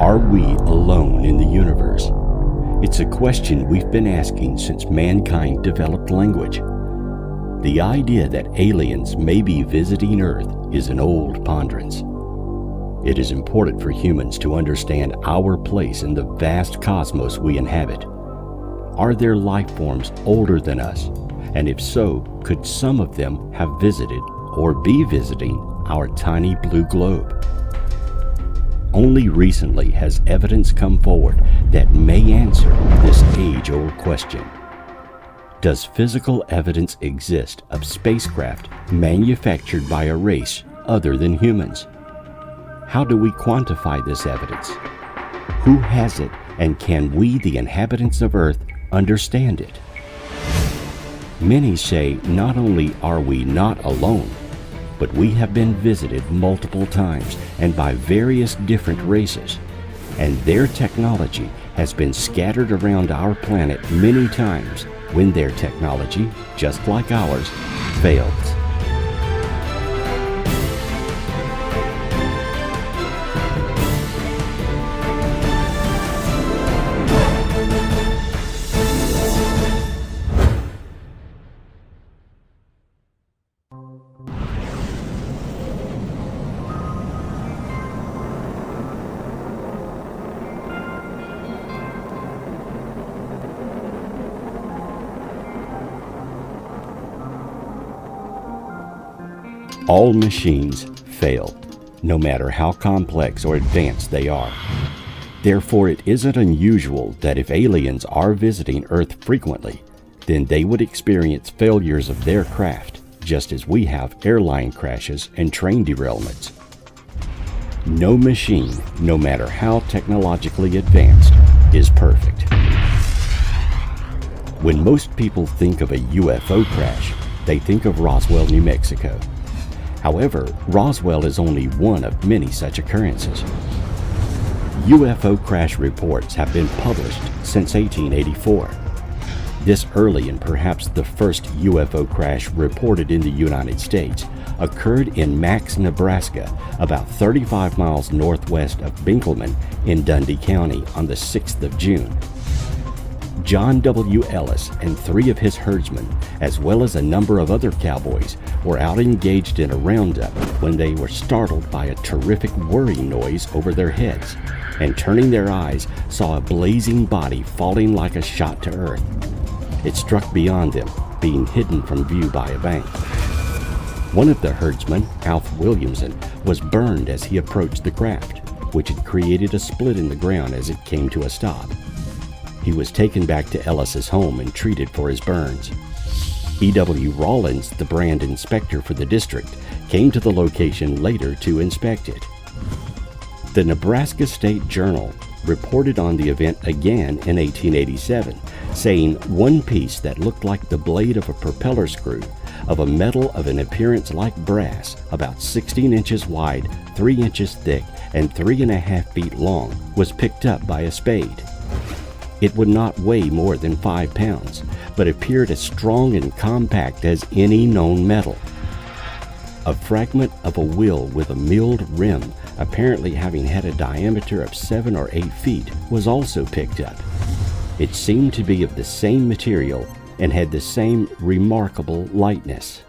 Are we alone in the universe? It's a question we've been asking since mankind developed language. The idea that aliens may be visiting Earth is an old ponderance. It is important for humans to understand our place in the vast cosmos we inhabit. Are there life forms older than us? And if so, could some of them have visited or be visiting our tiny blue globe? Only recently has evidence come forward that may answer this age-old question. Does physical evidence exist of spacecraft manufactured by a race other than humans? How do we quantify this evidence? Who has it, and can we, the inhabitants of Earth, understand it? Many say not only are we not alone, but we have been visited multiple times and by various different races, and their technology has been scattered around our planet many times when their technology, just like ours, fails. All machines fail, no matter how complex or advanced they are. Therefore, it isn't unusual that if aliens are visiting Earth frequently, then they would experience failures of their craft, just as we have airline crashes and train derailments. No machine, no matter how technologically advanced, is perfect. When most people think of a UFO crash, they think of Roswell, New Mexico. However, Roswell is only one of many such occurrences. UFO crash reports have been published since 1884. This early and perhaps the first UFO crash reported in the United States occurred in Max, Nebraska, about 35 miles northwest of Binkleman in Dundee County on the 6th of June. John W. Ellis and 3 of his herdsmen, as well as a number of other cowboys, were out engaged in a roundup when they were startled by a terrific whirring noise over their heads, and turning their eyes, saw a blazing body falling like a shot to earth. It struck beyond them, being hidden from view by a bank. One of the herdsmen, Alf Williamson, was burned as he approached the craft, which had created a split in the ground as it came to a stop. He was taken back to Ellis's home and treated for his burns. E.W. Rollins, the brand inspector for the district, came to the location later to inspect it. The Nebraska State Journal reported on the event again in 1887, saying one piece that looked like the blade of a propeller screw of a metal of an appearance like brass, about 16 inches wide, 3 inches thick, and 3.5 feet long, was picked up by a spade. It would not weigh more than 5 pounds, but appeared as strong and compact as any known metal. A fragment of a wheel with a milled rim, apparently having had a diameter of 7 or 8 feet, was also picked up. It seemed to be of the same material and had the same remarkable lightness.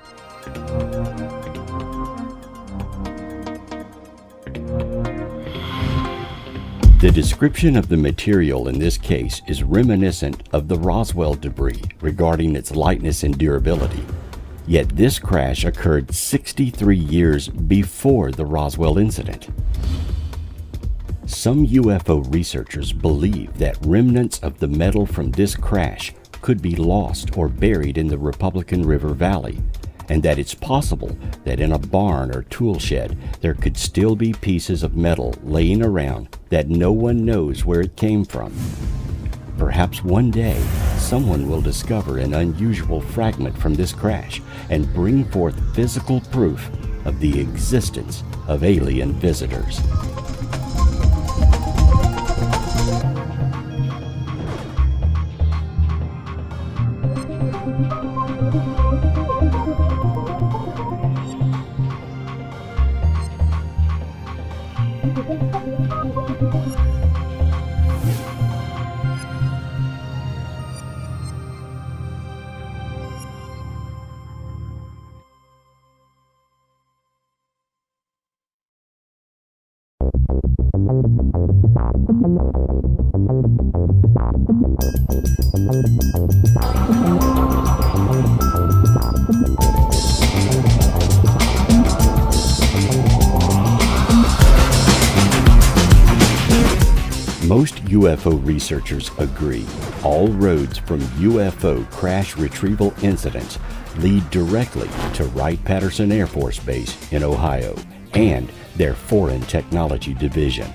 The description of the material in this case is reminiscent of the Roswell debris regarding its lightness and durability. Yet this crash occurred 63 years before the Roswell incident. Some UFO researchers believe that remnants of the metal from this crash could be lost or buried in the Republican River Valley, and that it's possible that in a barn or tool shed there could still be pieces of metal laying around that no one knows where it came from. Perhaps one day someone will discover an unusual fragment from this crash and bring forth physical proof of the existence of alien visitors. Most UFO researchers agree all roads from UFO crash retrieval incidents lead directly to Wright-Patterson Air Force Base in Ohio and their Foreign Technology Division.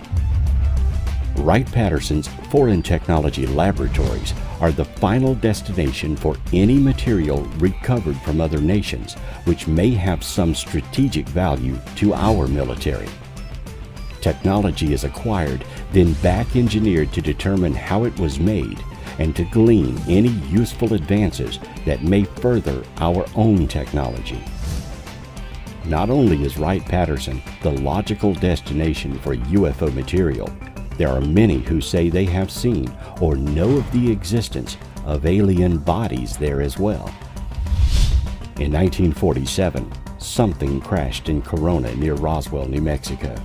Wright-Patterson's Foreign Technology Laboratories are the final destination for any material recovered from other nations which may have some strategic value to our military. Technology is acquired, then back engineered to determine how it was made and to glean any useful advances that may further our own technology. Not only is Wright-Patterson the logical destination for UFO material, there are many who say they have seen or know of the existence of alien bodies there as well. In 1947, something crashed in Corona near Roswell, New Mexico.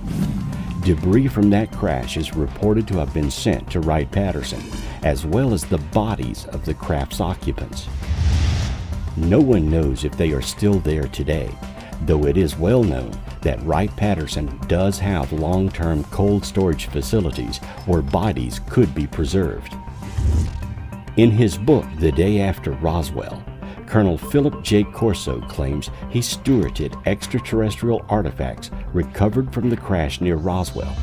Debris from that crash is reported to have been sent to Wright-Patterson, as well as the bodies of the craft's occupants. No one knows if they are still there today, though it is well known that Wright-Patterson does have long-term cold storage facilities where bodies could be preserved. In his book, The Day After Roswell, Colonel Philip J. Corso claims he stewarded extraterrestrial artifacts recovered from the crash near Roswell.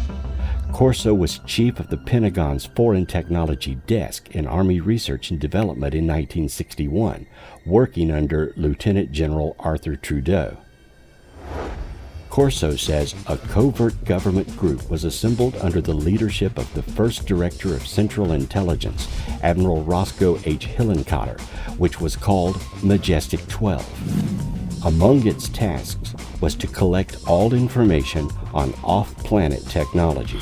Corso was chief of the Pentagon's Foreign Technology Desk in Army Research and Development in 1961, working under Lieutenant General Arthur Trudeau. Corso says a covert government group was assembled under the leadership of the first Director of Central Intelligence, Admiral Roscoe H. Hillenkotter, which was called Majestic 12. Among its tasks was to collect all information on off-planet technology.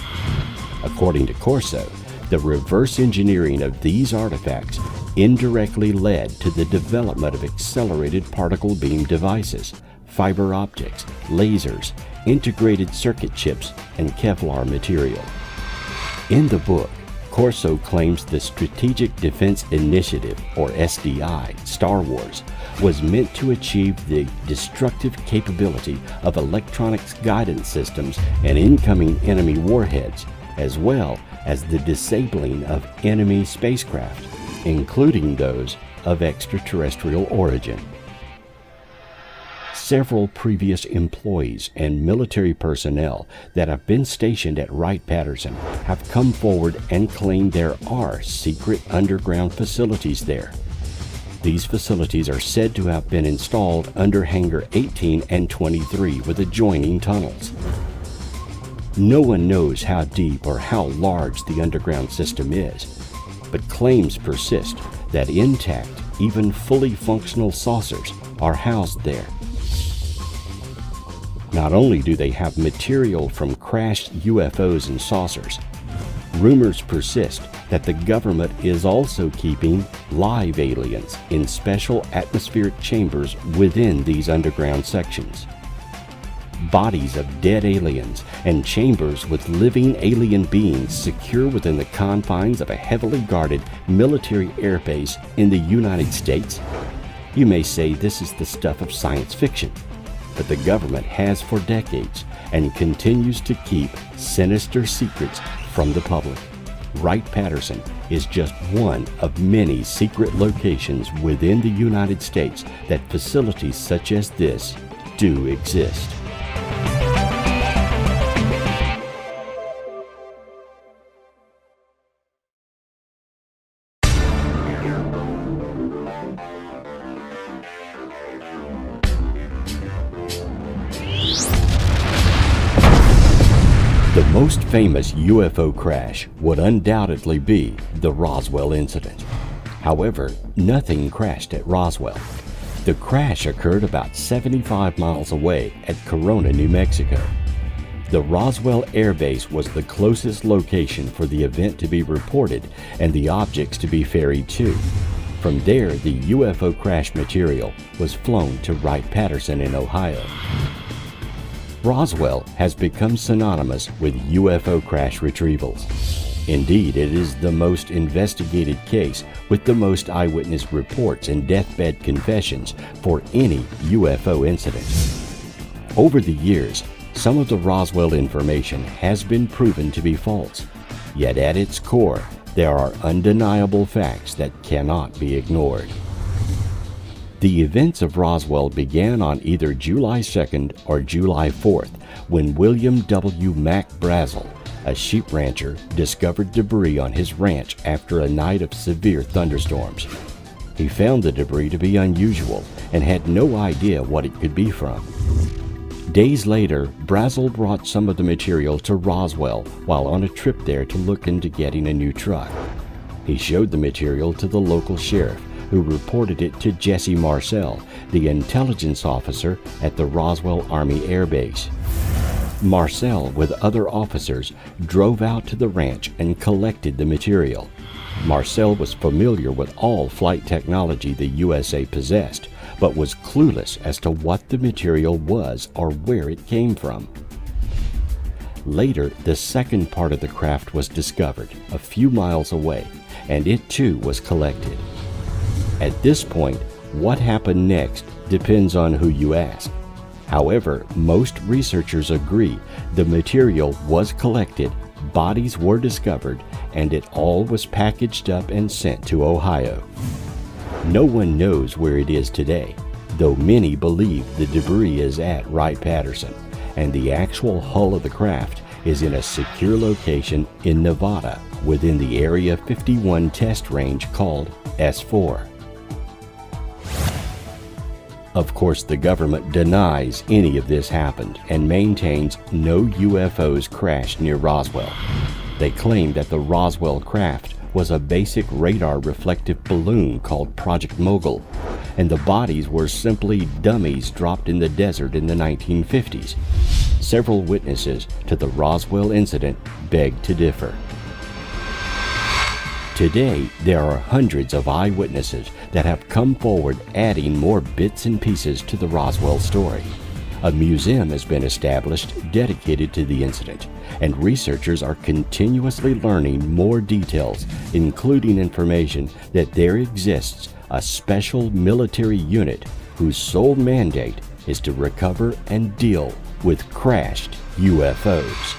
According to Corso, the reverse engineering of these artifacts indirectly led to the development of accelerated particle beam devices, fiber optics, lasers, integrated circuit chips, and Kevlar material. In the book, Corso claims the Strategic Defense Initiative, or SDI, Star Wars, was meant to achieve the destructive capability of electronics guidance systems and incoming enemy warheads, as well as the disabling of enemy spacecraft, including those of extraterrestrial origin. Several previous employees and military personnel that have been stationed at Wright-Patterson have come forward and claimed there are secret underground facilities there. These facilities are said to have been installed under Hangar 18 and 23 with adjoining tunnels. No one knows how deep or how large the underground system is, but claims persist that intact, even fully functional saucers are housed there. Not only do they have material from crashed UFOs and saucers, rumors persist that the government is also keeping live aliens in special atmospheric chambers within these underground sections. Bodies of dead aliens and chambers with living alien beings secure within the confines of a heavily guarded military airbase in the United States? You may say this is the stuff of science fiction, but the government has for decades and continues to keep sinister secrets from the public. Wright-Patterson is just one of many secret locations within the United States that facilities such as this do exist. The most famous UFO crash would undoubtedly be the Roswell incident. However, nothing crashed at Roswell. The crash occurred about 75 miles away at Corona, New Mexico. The Roswell Air Base was the closest location for the event to be reported and the objects to be ferried to. From there, the UFO crash material was flown to Wright-Patterson in Ohio. Roswell has become synonymous with UFO crash retrievals. Indeed, it is the most investigated case with the most eyewitness reports and deathbed confessions for any UFO incident. Over the years, some of the Roswell information has been proven to be false. Yet at its core, there are undeniable facts that cannot be ignored. The events of Roswell began on either July 2nd or July 4th, when William W. Mac Brazel, a sheep rancher, discovered debris on his ranch after a night of severe thunderstorms. He found the debris to be unusual and had no idea what it could be from. Days later, Brazel brought some of the material to Roswell while on a trip there to look into getting a new truck. He showed the material to the local sheriff, who reported it to Jesse Marcel, the intelligence officer at the Roswell Army Air Base. Marcel, with other officers, drove out to the ranch and collected the material. Marcel was familiar with all flight technology the USA possessed, but was clueless as to what the material was or where it came from. Later, the second part of the craft was discovered, a few miles away, and it too was collected. At this point, what happened next depends on who you ask. However, most researchers agree the material was collected, bodies were discovered, and it all was packaged up and sent to Ohio. No one knows where it is today, though many believe the debris is at Wright-Patterson, and the actual hull of the craft is in a secure location in Nevada within the Area 51 test range called S4. Of course, the government denies any of this happened and maintains no UFOs crashed near Roswell. They claim that the Roswell craft was a basic radar reflective balloon called Project Mogul, and the bodies were simply dummies dropped in the desert in the 1950s. Several witnesses to the Roswell incident beg to differ. Today, there are hundreds of eyewitnesses that have come forward adding more bits and pieces to the Roswell story. A museum has been established dedicated to the incident, and researchers are continuously learning more details, including information that there exists a special military unit whose sole mandate is to recover and deal with crashed UFOs.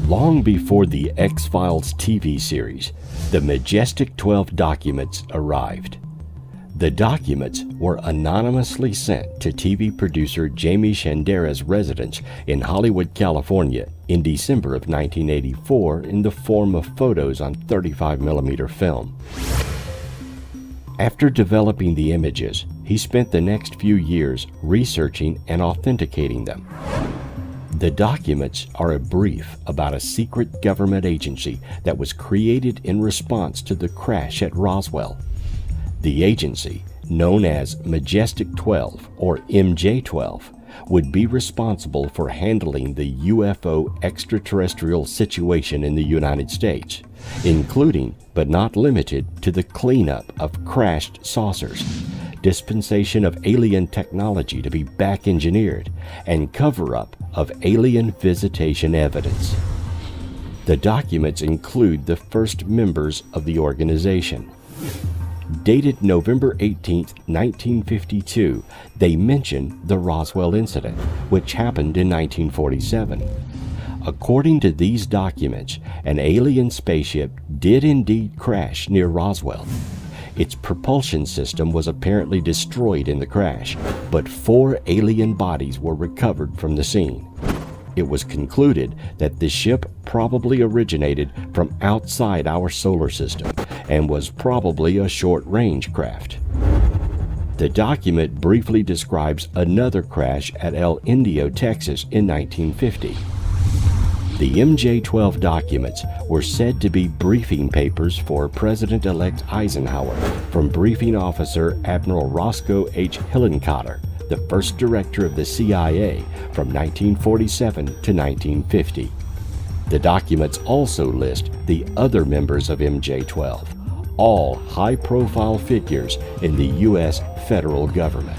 Long before the X-Files TV series, the Majestic 12 documents arrived. The documents were anonymously sent to TV producer Jamie Shandera's residence in Hollywood, California in December of 1984 in the form of photos on 35mm film. After developing the images, he spent the next few years researching and authenticating them. The documents are a brief about a secret government agency that was created in response to the crash at Roswell. The agency, known as Majestic 12 or MJ-12, would be responsible for handling the UFO extraterrestrial situation in the United States, including but not limited to the cleanup of crashed saucers, dispensation of alien technology to be back engineered, and cover-up of alien visitation evidence. The documents include the first members of the organization. Dated November 18, 1952, they mention the Roswell incident, which happened in 1947. According to these documents, an alien spaceship did indeed crash near Roswell. Its propulsion system was apparently destroyed in the crash, but 4 alien bodies were recovered from the scene. It was concluded that the ship probably originated from outside our solar system and was probably a short-range craft. The document briefly describes another crash at El Indio, Texas in 1950. The MJ-12 documents were said to be briefing papers for President-elect Eisenhower from briefing officer Admiral Roscoe H. Hillenkotter, the first director of the CIA from 1947 to 1950. The documents also list the other members of MJ-12. all high-profile figures in the U.S. federal government.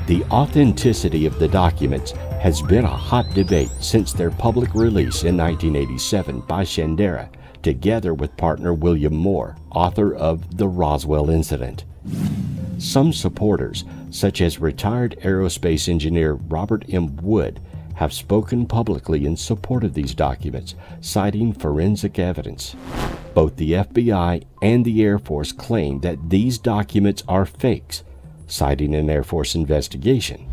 The authenticity of the documents has been a hot debate since their public release in 1987 by Shandera, together with partner William Moore, author of The Roswell Incident. Some supporters, such as retired aerospace engineer Robert M. Wood, have spoken publicly in support of these documents, citing forensic evidence. Both the FBI and the Air Force claim that these documents are fakes, citing an Air Force investigation.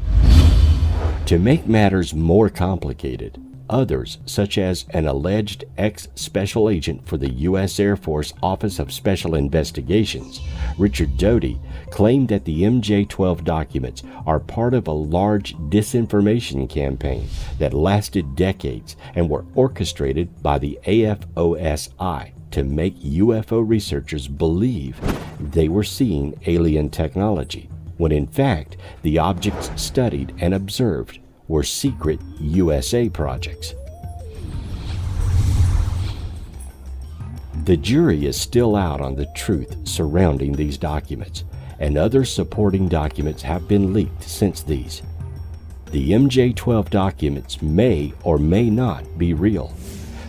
To make matters more complicated, others, such as an alleged ex-special agent for the U.S. Air Force Office of Special Investigations, Richard Doty, claimed that the MJ-12 documents are part of a large disinformation campaign that lasted decades and were orchestrated by the AFOSI to make UFO researchers believe they were seeing alien technology, when in fact the objects studied and observed were secret USA projects. The jury is still out on the truth surrounding these documents, and other supporting documents have been leaked since these. The MJ-12 documents may or may not be real,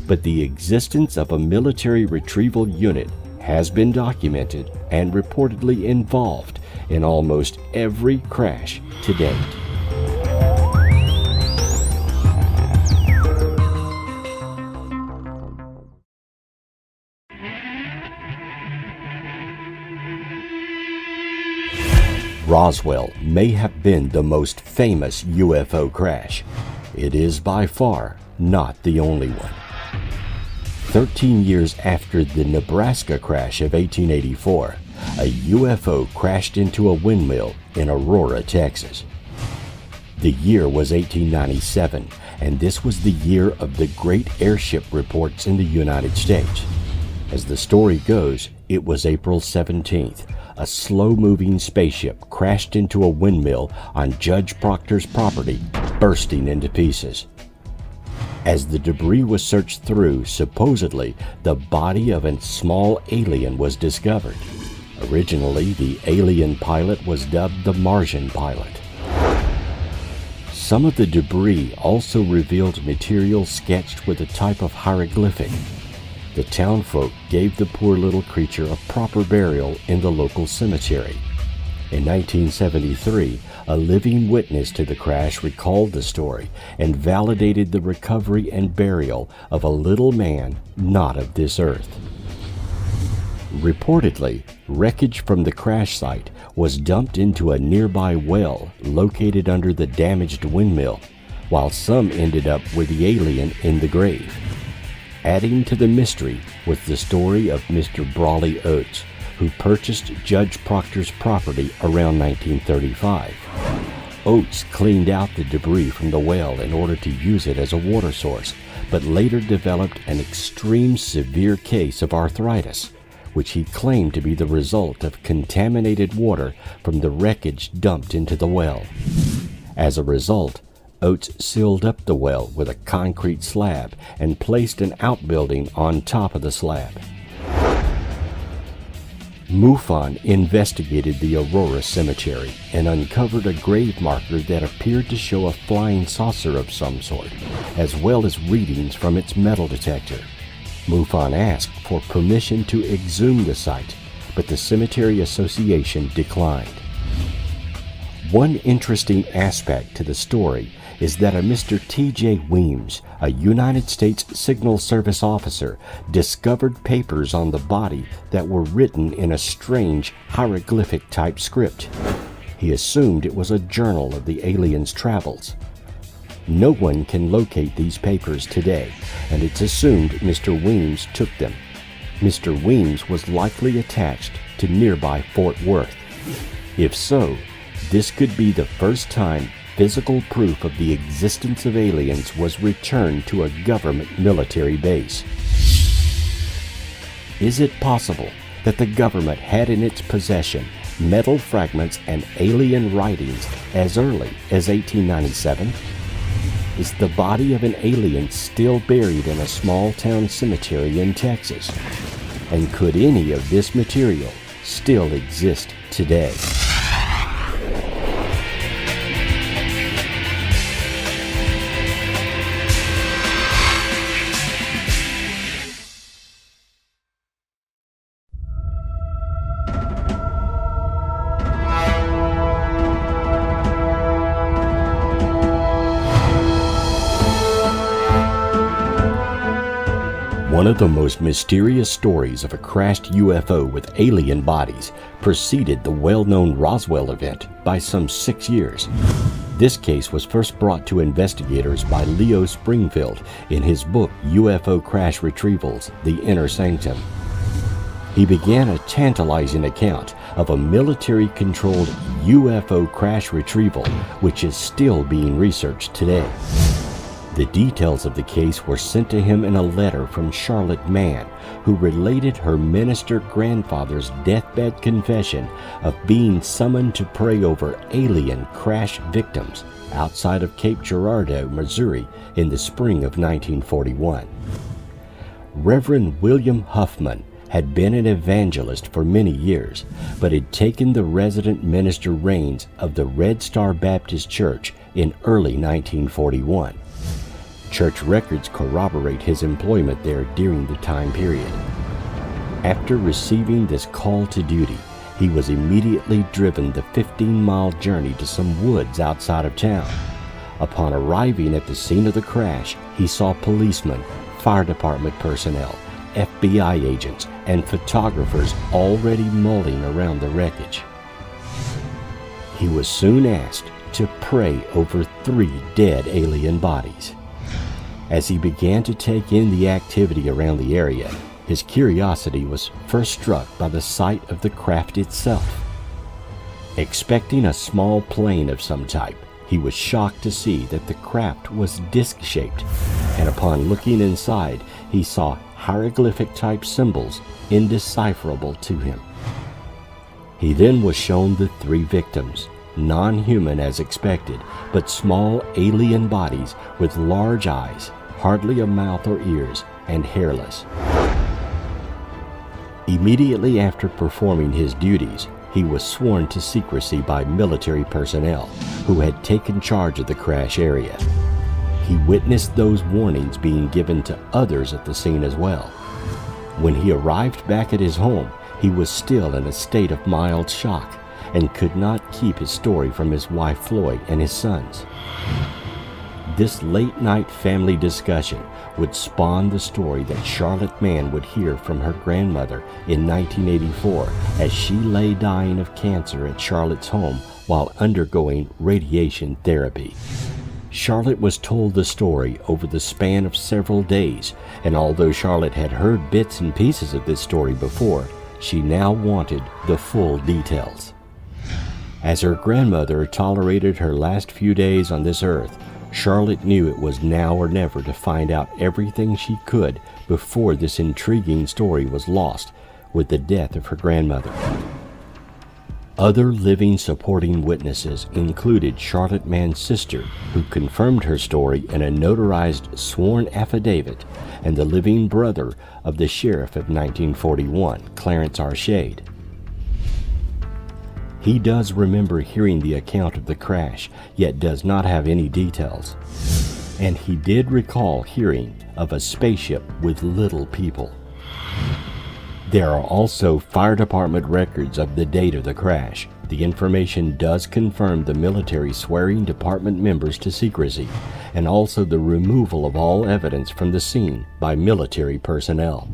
but the existence of a military retrieval unit has been documented and reportedly involved in almost every crash to date. Roswell may have been the most famous UFO crash. It is by far not the only one. 13 years after the Nebraska crash of 1884, a UFO crashed into a windmill in Aurora, Texas. The year was 1897, and this was the year of the great airship reports in the United States. As the story goes, it was April 17th. A slow-moving spaceship crashed into a windmill on Judge Proctor's property, bursting into pieces. As the debris was searched through, supposedly the body of a small alien was discovered. Originally, the alien pilot was dubbed the Martian pilot. Some of the debris also revealed material sketched with a type of hieroglyphic. The townfolk gave the poor little creature a proper burial in the local cemetery. In 1973, a living witness to the crash recalled the story and validated the recovery and burial of a little man not of this earth. Reportedly, wreckage from the crash site was dumped into a nearby well located under the damaged windmill, while some ended up with the alien in the grave. Adding to the mystery was the story of Mr. Brawley Oates, who purchased Judge Proctor's property around 1935. Oates cleaned out the debris from the well in order to use it as a water source, but later developed an extreme severe case of arthritis, which he claimed to be the result of contaminated water from the wreckage dumped into the well. As a result, Oates sealed up the well with a concrete slab and placed an outbuilding on top of the slab. MUFON investigated the Aurora Cemetery and uncovered a grave marker that appeared to show a flying saucer of some sort, as well as readings from its metal detector. MUFON asked for permission to exhume the site, but the Cemetery Association declined. One interesting aspect to the story is that a Mr. T.J. Weems, a United States Signal Service officer, discovered papers on the body that were written in a strange hieroglyphic-type script. He assumed it was a journal of the aliens' travels. No one can locate these papers today, and it's assumed Mr. Weems took them. Mr. Weems was likely attached to nearby Fort Worth. If so, this could be the first time physical proof of the existence of aliens was returned to a government military base. Is it possible that the government had in its possession metal fragments and alien writings as early as 1897? Is the body of an alien still buried in a small town cemetery in Texas? And could any of this material still exist today? One of the most mysterious stories of a crashed UFO with alien bodies preceded the well-known Roswell event by some 6 years. This case was first brought to investigators by Leo Springfield in his book UFO Crash Retrievals: The Inner Sanctum. He began a tantalizing account of a military-controlled UFO crash retrieval, which is still being researched today. The details of the case were sent to him in a letter from Charlotte Mann, who related her minister grandfather's deathbed confession of being summoned to pray over alien crash victims outside of Cape Girardeau, Missouri in the spring of 1941. Reverend William Huffman had been an evangelist for many years, but had taken the resident minister reins of the Red Star Baptist Church in early 1941. Church records corroborate his employment there during the time period. After receiving this call to duty, he was immediately driven the 15-mile journey to some woods outside of town. Upon arriving at the scene of the crash, he saw policemen, fire department personnel, FBI agents, and photographers already mulling around the wreckage. He was soon asked to pray over 3 dead alien bodies. As he began to take in the activity around the area, his curiosity was first struck by the sight of the craft itself. Expecting a small plane of some type, he was shocked to see that the craft was disc-shaped, and upon looking inside, he saw hieroglyphic-type symbols indecipherable to him. He then was shown the 3 victims, non-human as expected, but small alien bodies with large eyes, hardly a mouth or ears, and hairless. Immediately after performing his duties, he was sworn to secrecy by military personnel who had taken charge of the crash area. He witnessed those warnings being given to others at the scene as well. When he arrived back at his home, he was still in a state of mild shock and could not keep his story from his wife Floyd and his sons. This late-night family discussion would spawn the story that Charlotte Mann would hear from her grandmother in 1984 as she lay dying of cancer at Charlotte's home while undergoing radiation therapy. Charlotte was told the story over the span of several days, and although Charlotte had heard bits and pieces of this story before, she now wanted the full details. As her grandmother tolerated her last few days on this earth, Charlotte knew it was now or never to find out everything she could before this intriguing story was lost with the death of her grandmother. Other living supporting witnesses included Charlotte Mann's sister, who confirmed her story in a notarized sworn affidavit, and the living brother of the sheriff of 1941, Clarence R. Shade. He does remember hearing the account of the crash, yet does not have any details. And he did recall hearing of a spaceship with little people. There are also fire department records of the date of the crash. The information does confirm the military swearing department members to secrecy, and also the removal of all evidence from the scene by military personnel.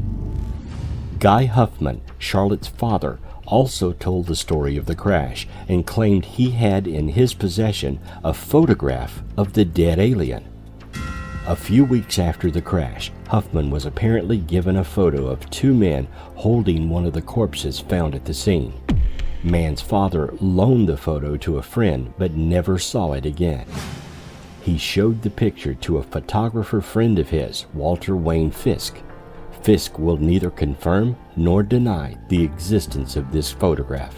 Guy Huffman, Charlotte's father, also told the story of the crash and claimed he had in his possession a photograph of the dead alien. A few weeks after the crash, Huffman was apparently given a photo of 2 men holding one of the corpses found at the scene. Mann's father loaned the photo to a friend but never saw it again. He showed the picture to a photographer friend of his, Walter Wayne Fisk. Fisk will neither confirm nor deny the existence of this photograph.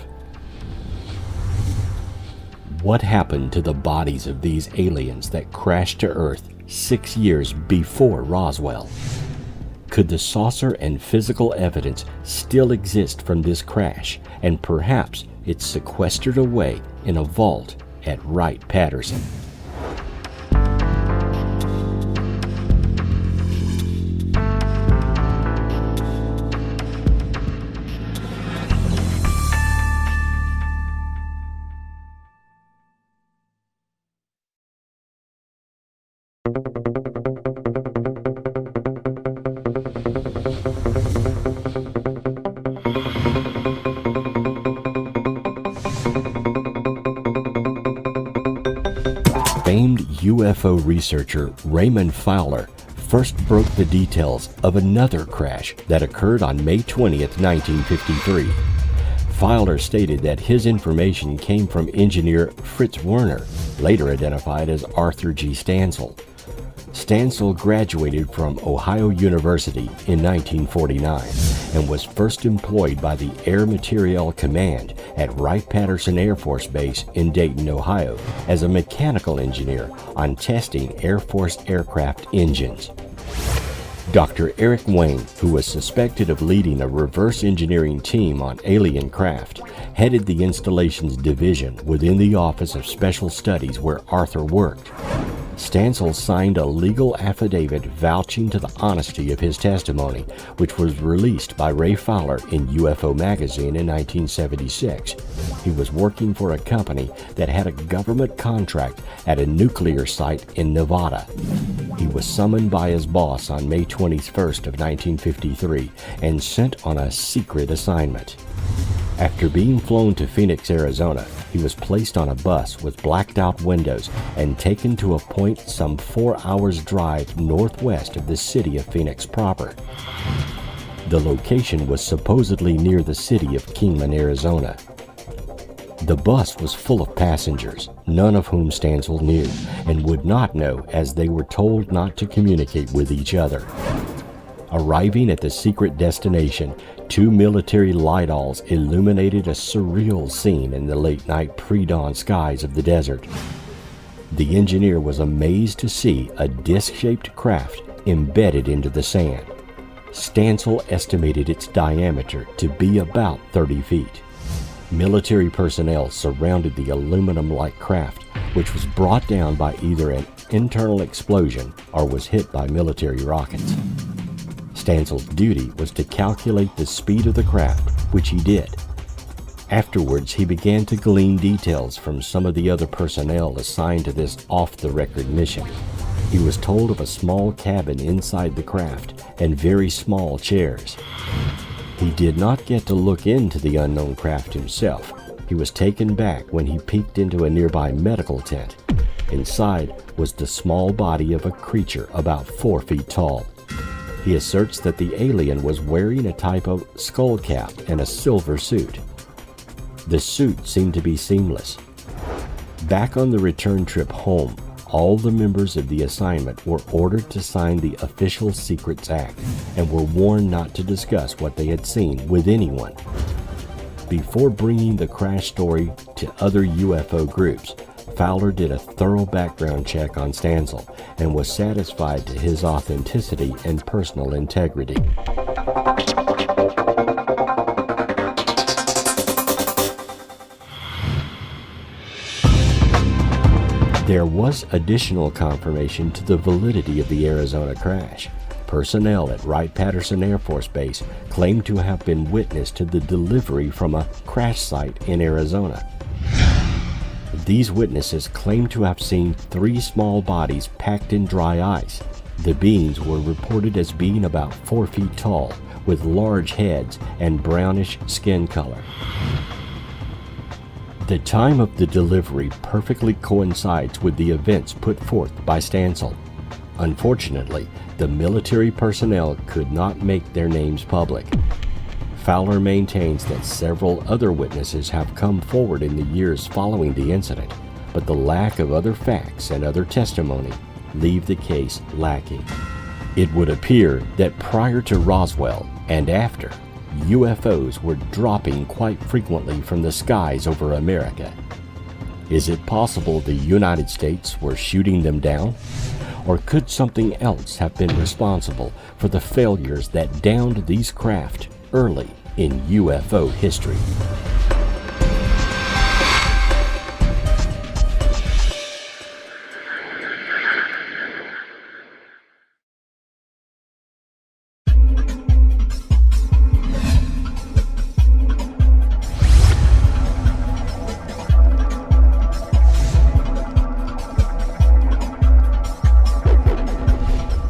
What happened to the bodies of these aliens that crashed to Earth 6 years before Roswell? Could the saucer and physical evidence still exist from this crash, and perhaps it's sequestered away in a vault at Wright-Patterson? Famed UFO researcher Raymond Fowler first broke the details of another crash that occurred on May 20th, 1953. Fowler stated that his information came from engineer Fritz Werner, later identified as Arthur G. Stansel. Stansel graduated from Ohio University in 1949 and was first employed by the Air Materiel Command at Wright-Patterson Air Force Base in Dayton, Ohio, as a mechanical engineer on testing Air Force aircraft engines. Dr. Eric Wayne, who was suspected of leading a reverse engineering team on alien craft, headed the installations division within the Office of Special Studies where Arthur worked. Stansel signed a legal affidavit vouching to the honesty of his testimony, which was released by Ray Fowler in UFO Magazine in 1976. He was working for a company that had a government contract at a nuclear site in Nevada. He was summoned by his boss on May 21st of 1953 and sent on a secret assignment. After being flown to Phoenix, Arizona, he was placed on a bus with blacked-out windows and taken to a point some 4 hours' drive northwest of the city of Phoenix proper. The location was supposedly near the city of Kingman, Arizona. The bus was full of passengers, none of whom Stansel knew, and would not know as they were told not to communicate with each other. Arriving at the secret destination, 2 military light-alls illuminated a surreal scene in the late-night pre-dawn skies of the desert. The engineer was amazed to see a disc-shaped craft embedded into the sand. Stansel estimated its diameter to be about 30 feet. Military personnel surrounded the aluminum-like craft, which was brought down by either an internal explosion or was hit by military rockets. Stansel's duty was to calculate the speed of the craft, which he did. Afterwards, he began to glean details from some of the other personnel assigned to this off-the-record mission. He was told of a small cabin inside the craft and very small chairs. He did not get to look into the unknown craft himself. He was taken back when he peeked into a nearby medical tent. Inside was the small body of a creature about 4 feet tall. He asserts that the alien was wearing a type of skull cap and a silver suit. The suit seemed to be seamless. Back on the return trip home, all the members of the assignment were ordered to sign the Official Secrets Act and were warned not to discuss what they had seen with anyone. Before bringing the crash story to other UFO groups, Fowler did a thorough background check on Stansel and was satisfied to his authenticity and personal integrity. There was additional confirmation to the validity of the Arizona crash. Personnel at Wright-Patterson Air Force Base claimed to have been witness to the delivery from a crash site in Arizona. These witnesses claimed to have seen 3 small bodies packed in dry ice. The beings were reported as being about 4 feet tall, with large heads and brownish skin color. The time of the delivery perfectly coincides with the events put forth by Stansel. Unfortunately, the military personnel could not make their names public. Fowler maintains that several other witnesses have come forward in the years following the incident, but the lack of other facts and other testimony leave the case lacking. It would appear that prior to Roswell and after, UFOs were dropping quite frequently from the skies over America. Is it possible the United States were shooting them down? Or could something else have been responsible for the failures that downed these craft early in UFO history?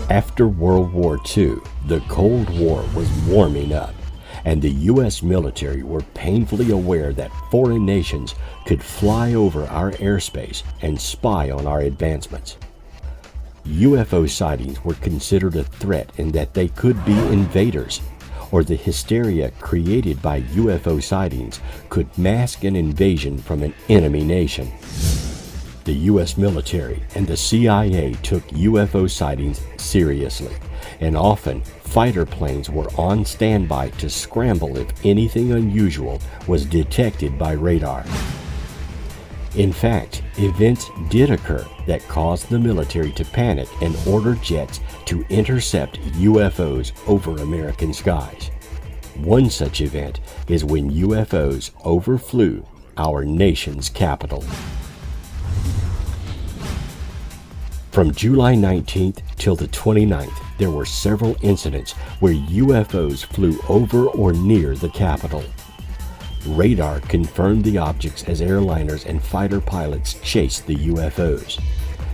After World War II, the Cold War was warming up, and the U.S. military were painfully aware that foreign nations could fly over our airspace and spy on our advancements. UFO sightings were considered a threat in that they could be invaders, or the hysteria created by UFO sightings could mask an invasion from an enemy nation. The U.S. military and the CIA took UFO sightings seriously, and often fighter planes were on standby to scramble if anything unusual was detected by radar. In fact, events did occur that caused the military to panic and order jets to intercept UFOs over American skies. One such event is when UFOs overflew our nation's capital. From July 19th till the 29th, there were several incidents where UFOs flew over or near the Capitol. Radar confirmed the objects as airliners and fighter pilots chased the UFOs.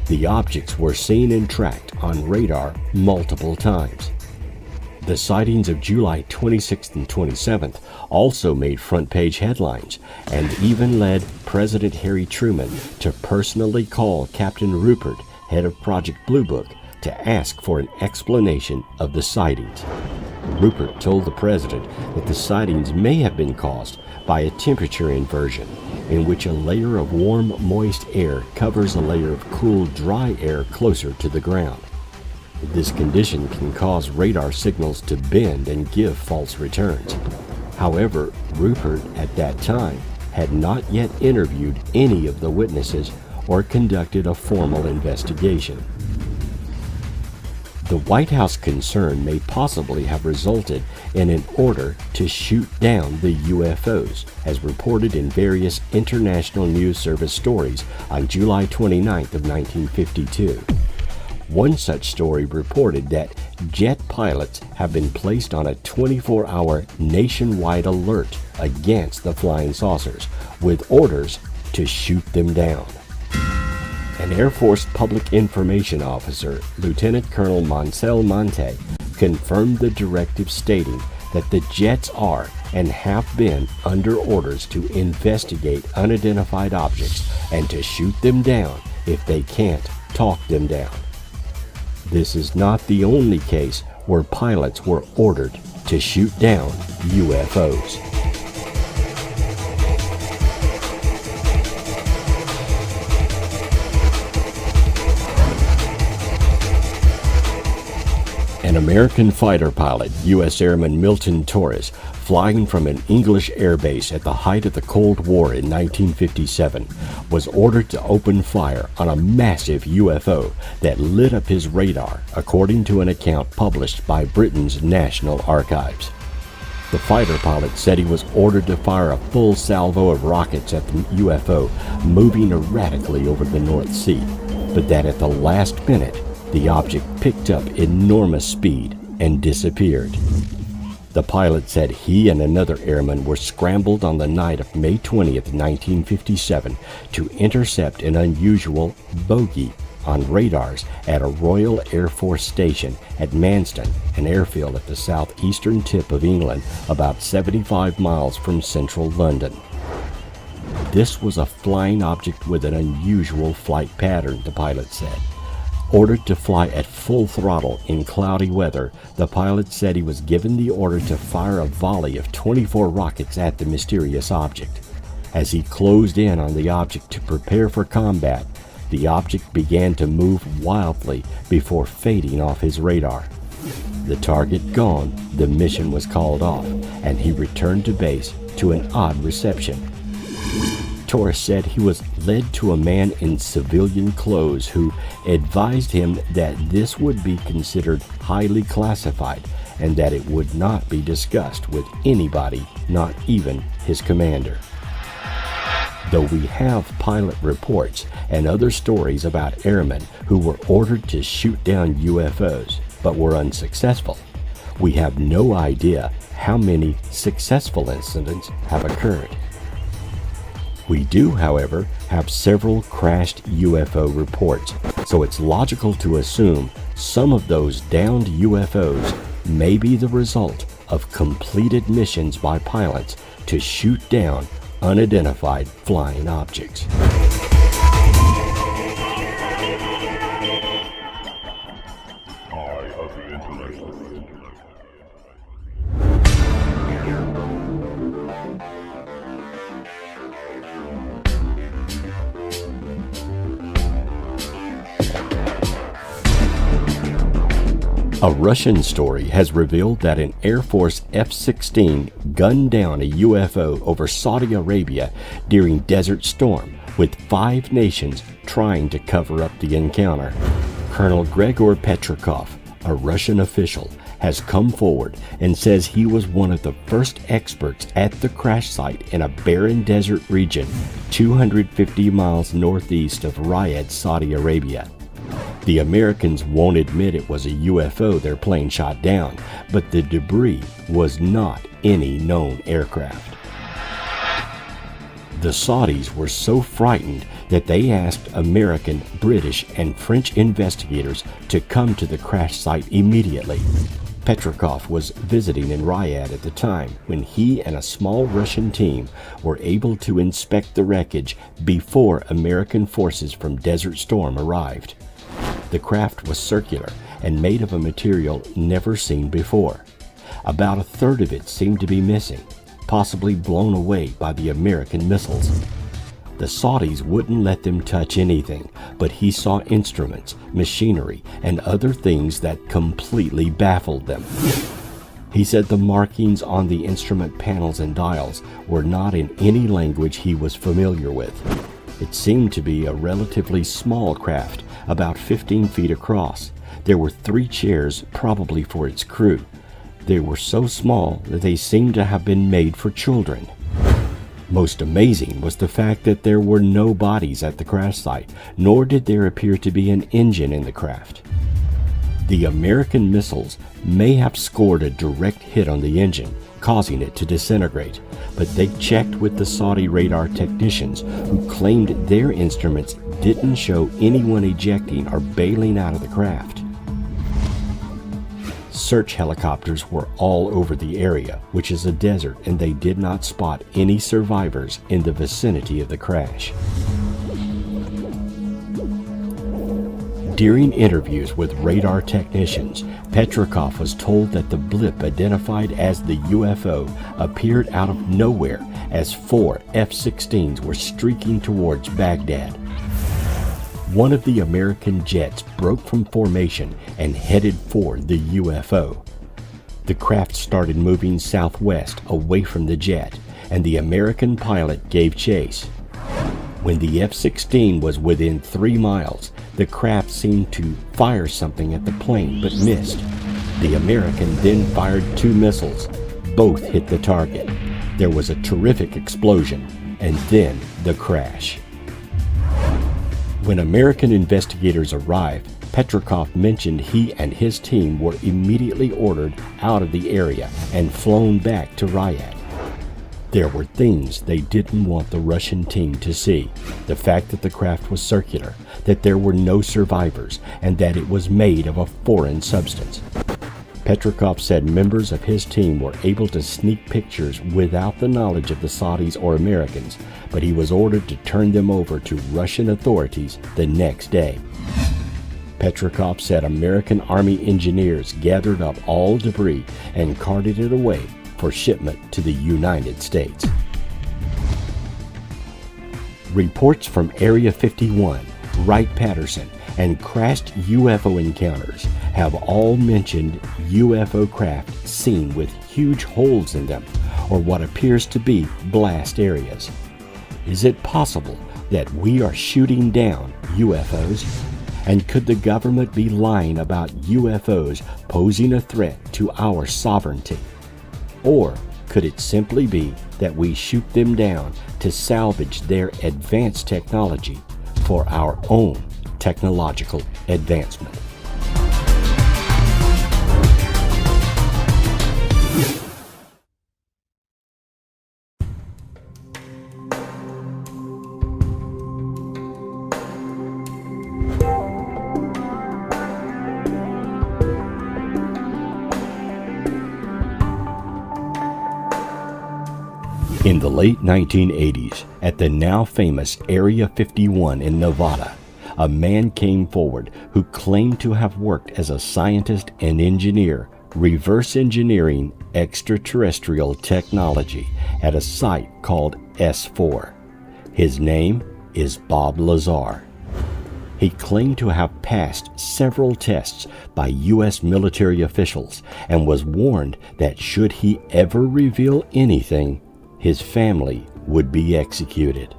The objects were seen and tracked on radar multiple times. The sightings of July 26th and 27th also made front-page headlines and even led President Harry Truman to personally call Captain Rupert, head of Project Blue Book, to ask for an explanation of the sightings. Rupert told the president that the sightings may have been caused by a temperature inversion, in which a layer of warm, moist air covers a layer of cool, dry air closer to the ground. This condition can cause radar signals to bend and give false returns. However, Rupert at that time had not yet interviewed any of the witnesses or conducted a formal investigation. The White House concern may possibly have resulted in an order to shoot down the UFOs, as reported in various international news service stories on July 29th of 1952. One such story reported that jet pilots have been placed on a 24-hour nationwide alert against the flying saucers, with orders to shoot them down. An Air Force Public Information Officer, Lieutenant Colonel Moncel Monte, confirmed the directive stating that the jets are and have been under orders to investigate unidentified objects and to shoot them down if they can't talk them down. This is not the only case where pilots were ordered to shoot down UFOs. An American fighter pilot, U.S. Airman Milton Torres, flying from an English air base at the height of the Cold War in 1957, was ordered to open fire on a massive UFO that lit up his radar, according to an account published by Britain's National Archives. The fighter pilot said he was ordered to fire a full salvo of rockets at the UFO moving erratically over the North Sea, but that at the last minute, the object picked up enormous speed and disappeared. The pilot said he and another airman were scrambled on the night of May 20th, 1957 to intercept an unusual bogey on radars at a Royal Air Force station at Manston, an airfield at the southeastern tip of England, about 75 miles from central London. This was a flying object with an unusual flight pattern, the pilot said. Ordered to fly at full throttle in cloudy weather, the pilot said he was given the order to fire a volley of 24 rockets at the mysterious object. As he closed in on the object to prepare for combat, the object began to move wildly before fading off his radar. The target gone, the mission was called off, and he returned to base to an odd reception. Torres said he was led to a man in civilian clothes who advised him that this would be considered highly classified and that it would not be discussed with anybody, not even his commander. Though we have pilot reports and other stories about airmen who were ordered to shoot down UFOs but were unsuccessful, we have no idea how many successful incidents have occurred. We do, however, have several crashed UFO reports, so it's logical to assume some of those downed UFOs may be the result of completed missions by pilots to shoot down unidentified flying objects. Eye of the intellect. A Russian story has revealed that an Air Force F-16 gunned down a UFO over Saudi Arabia during Desert Storm, with 5 nations trying to cover up the encounter. Colonel Gregor Petrakov, a Russian official, has come forward and says he was one of the first experts at the crash site in a barren desert region 250 miles northeast of Riyadh, Saudi Arabia. The Americans won't admit it was a UFO their plane shot down, but the debris was not any known aircraft. The Saudis were so frightened that they asked American, British, and French investigators to come to the crash site immediately. Petrakov was visiting in Riyadh at the time when he and a small Russian team were able to inspect the wreckage before American forces from Desert Storm arrived. The craft was circular and made of a material never seen before. About a third of it seemed to be missing, possibly blown away by the American missiles. The Saudis wouldn't let them touch anything, but he saw instruments, machinery, and other things that completely baffled them. He said the markings on the instrument panels and dials were not in any language he was familiar with. It seemed to be a relatively small craft, about 15 feet across. There were 3 chairs, probably for its crew. They were so small that they seemed to have been made for children. Most amazing was the fact that there were no bodies at the crash site, nor did there appear to be an engine in the craft. The American missiles may have scored a direct hit on the engine, causing it to disintegrate, but they checked with the Saudi radar technicians who claimed their instruments didn't show anyone ejecting or bailing out of the craft. Search helicopters were all over the area, which is a desert, and they did not spot any survivors in the vicinity of the crash. During interviews with radar technicians, Petrakov was told that the blip identified as the UFO appeared out of nowhere as 4 F-16s were streaking towards Baghdad. One of the American jets broke from formation and headed for the UFO. The craft started moving southwest away from the jet, and the American pilot gave chase. When the F-16 was within 3 miles, the craft seemed to fire something at the plane but missed. The American then fired 2 missiles. Both hit the target. There was a terrific explosion, and then the crash. When American investigators arrived, Petrakov mentioned he and his team were immediately ordered out of the area and flown back to Riyadh. There were things they didn't want the Russian team to see. The fact that the craft was circular, that there were no survivors, and that it was made of a foreign substance. Petrakov said members of his team were able to sneak pictures without the knowledge of the Saudis or Americans, but he was ordered to turn them over to Russian authorities the next day. Petrakov said American Army engineers gathered up all debris and carted it away for shipment to the United States. Reports from Area 51, Wright-Patterson, and crashed UFO encounters have all mentioned UFO craft seen with huge holes in them, or what appears to be blast areas. Is it possible that we are shooting down UFOs? And could the government be lying about UFOs posing a threat to our sovereignty? Or could it simply be that we shoot them down to salvage their advanced technology for our own technological advancement? In the late 1980s, at the now famous Area 51 in Nevada, a man came forward who claimed to have worked as a scientist and engineer, reverse engineering extraterrestrial technology at a site called S4. His name is Bob Lazar. He claimed to have passed several tests by U.S. military officials and was warned that should he ever reveal anything, his family would be executed.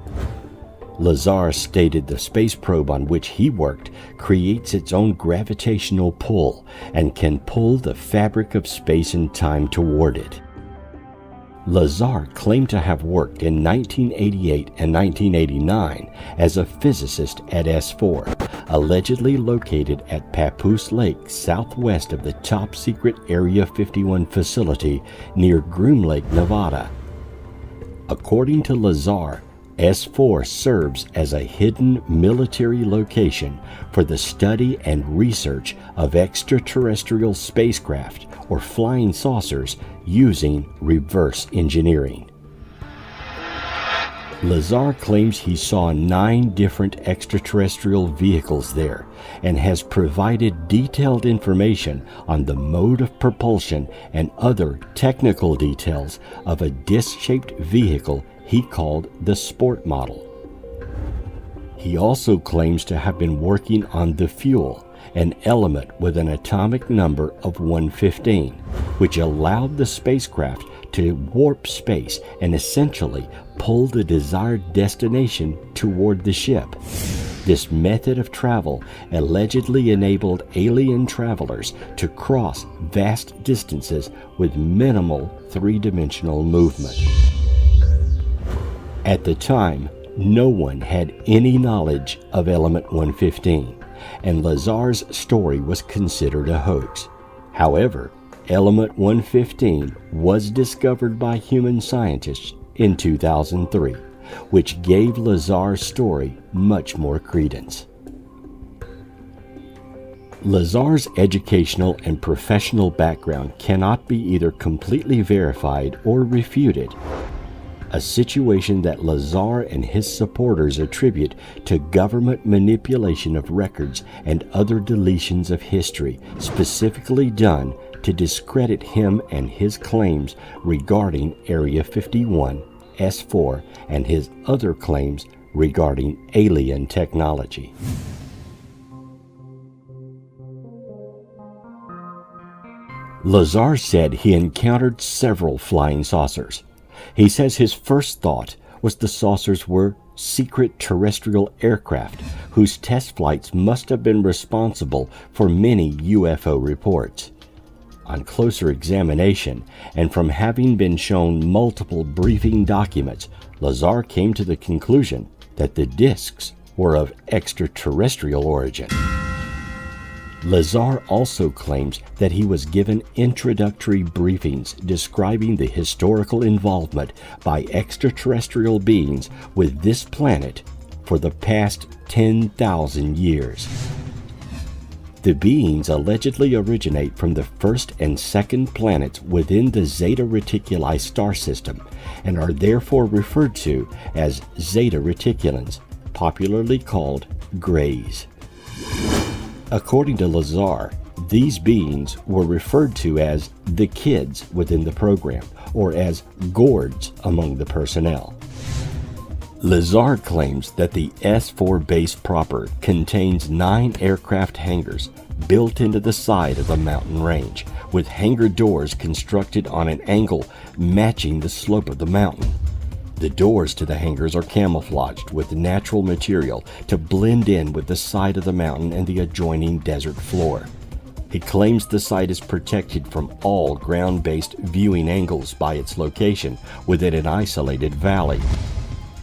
Lazar stated the space probe on which he worked creates its own gravitational pull and can pull the fabric of space and time toward it. Lazar claimed to have worked in 1988 and 1989 as a physicist at S4, allegedly located at Papoose Lake southwest of the top-secret Area 51 facility near Groom Lake, Nevada. According to Lazar, S4 serves as a hidden military location for the study and research of extraterrestrial spacecraft or flying saucers using reverse engineering. Lazar claims he saw 9 different extraterrestrial vehicles there and has provided detailed information on the mode of propulsion and other technical details of a disc-shaped vehicle he called the Sport model. He also claims to have been working on the fuel, an element with an atomic number of 115, which allowed the spacecraft to warp space and essentially pull the desired destination toward the ship. This method of travel allegedly enabled alien travelers to cross vast distances with minimal three-dimensional movement. At the time, no one had any knowledge of Element 115, and Lazar's story was considered a hoax. However, Element 115 was discovered by human scientists in 2003, which gave Lazar's story much more credence. Lazar's educational and professional background cannot be either completely verified or refuted, a situation that Lazar and his supporters attribute to government manipulation of records and other deletions of history, specifically done to discredit him and his claims regarding Area 51, S4, and his other claims regarding alien technology. Lazar said he encountered several flying saucers. He says his first thought was the saucers were secret terrestrial aircraft whose test flights must have been responsible for many UFO reports. On closer examination, and from having been shown multiple briefing documents, Lazar came to the conclusion that the discs were of extraterrestrial origin. Lazar also claims that he was given introductory briefings describing the historical involvement by extraterrestrial beings with this planet for the past 10,000 years. The beings allegedly originate from the first and second planets within the Zeta Reticuli star system and are therefore referred to as Zeta Reticulans, popularly called Greys. According to Lazar, these beings were referred to as the kids within the program, or as Gourds among the personnel. Lazar claims that the S4 base proper contains 9 aircraft hangars built into the side of the mountain range, with hangar doors constructed on an angle matching the slope of the mountain. The doors to the hangars are camouflaged with natural material to blend in with the side of the mountain and the adjoining desert floor. It claims the site is protected from all ground-based viewing angles by its location within an isolated valley.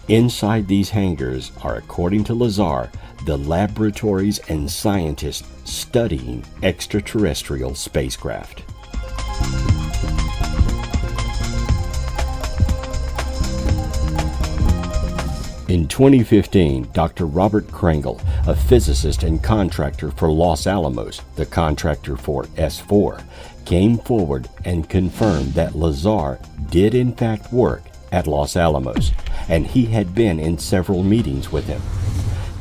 Inside these hangars are, according to Lazar, the laboratories and scientists studying extraterrestrial spacecraft. In 2015, Dr. Robert Krangle, a physicist and contractor for Los Alamos, the contractor for S4, came forward and confirmed that Lazar did in fact work at Los Alamos, and he had been in several meetings with him.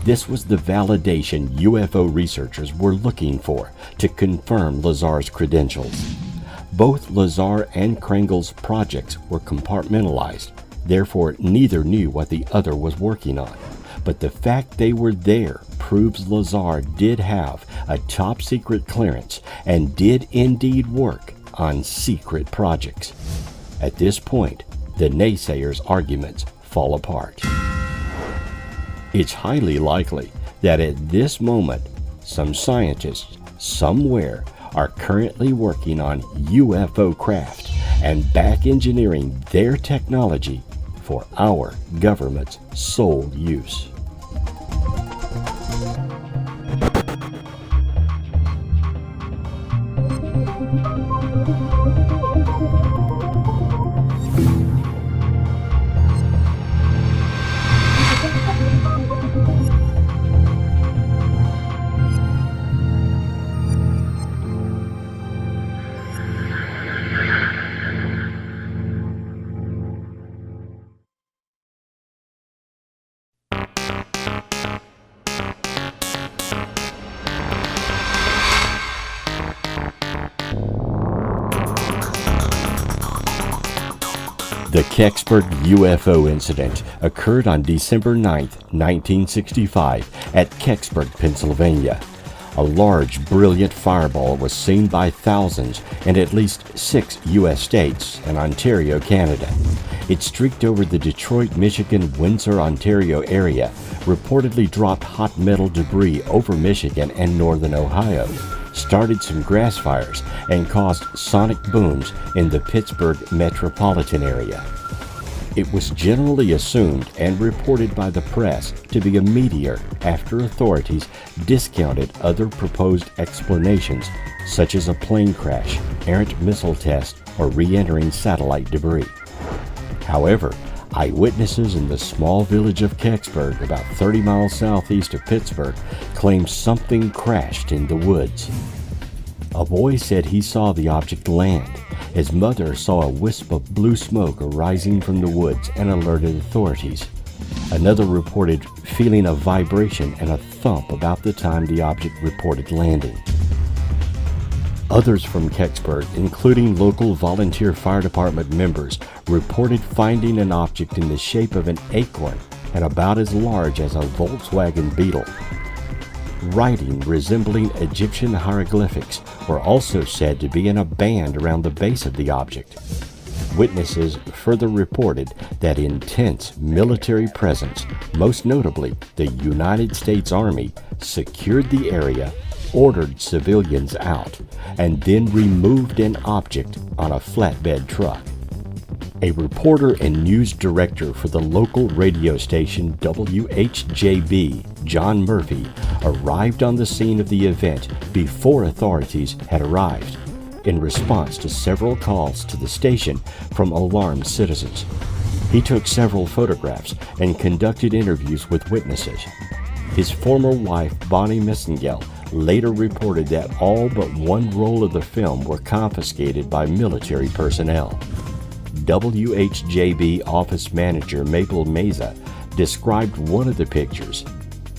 This was the validation UFO researchers were looking for to confirm Lazar's credentials. Both Lazar and Krangle's projects were compartmentalized. Therefore, neither knew what the other was working on. But the fact they were there proves Lazar did have a top-secret clearance and did indeed work on secret projects. At this point, the naysayers' arguments fall apart. It's highly likely that at this moment, some scientists somewhere are currently working on UFO craft and back engineering their technology for our government's sole use. The Kecksburg UFO incident occurred on December 9, 1965 at Kecksburg, Pennsylvania. A large, brilliant fireball was seen by thousands in at least 6 U.S. states and Ontario, Canada. It streaked over the Detroit, Michigan, Windsor, Ontario area, reportedly dropped hot metal debris over Michigan and northern Ohio, started some grass fires, and caused sonic booms in the Pittsburgh metropolitan area. It was generally assumed and reported by the press to be a meteor after authorities discounted other proposed explanations, such as a plane crash, errant missile test, or re-entering satellite debris. However, eyewitnesses in the small village of Kecksburg, about 30 miles southeast of Pittsburgh, claimed something crashed in the woods. A boy said he saw the object land. His mother saw a wisp of blue smoke arising from the woods and alerted authorities. Another reported feeling a vibration and a thump about the time the object reported landing. Others from Kecksburg, including local volunteer fire department members, reported finding an object in the shape of an acorn and about as large as a Volkswagen Beetle. Writing resembling Egyptian hieroglyphics were also said to be in a band around the base of the object. Witnesses further reported that intense military presence, most notably the United States Army, secured the area, ordered civilians out, and then removed an object on a flatbed truck. A reporter and news director for the local radio station WHJB, John Murphy, arrived on the scene of the event before authorities had arrived, in response to several calls to the station from alarmed citizens. He took several photographs and conducted interviews with witnesses. His former wife, Bonnie Missingell, later reported that all but one roll of the film were confiscated by military personnel. WHJB office manager Maple Meza described one of the pictures.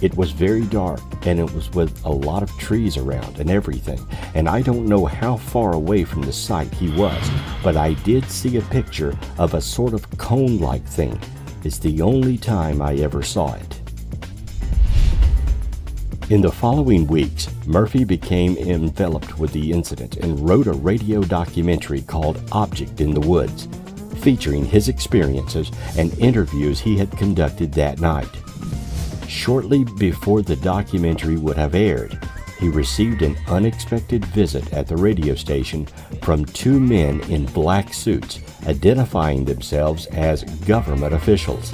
It was very dark, and it was with a lot of trees around and everything, and I don't know how far away from the site he was, but I did see a picture of a sort of cone-like thing. It's the only time I ever saw it. In the following weeks, Murphy became enveloped with the incident and wrote a radio documentary called Object in the Woods, featuring his experiences and interviews he had conducted that night. Shortly before the documentary would have aired, he received an unexpected visit at the radio station from two men in black suits identifying themselves as government officials.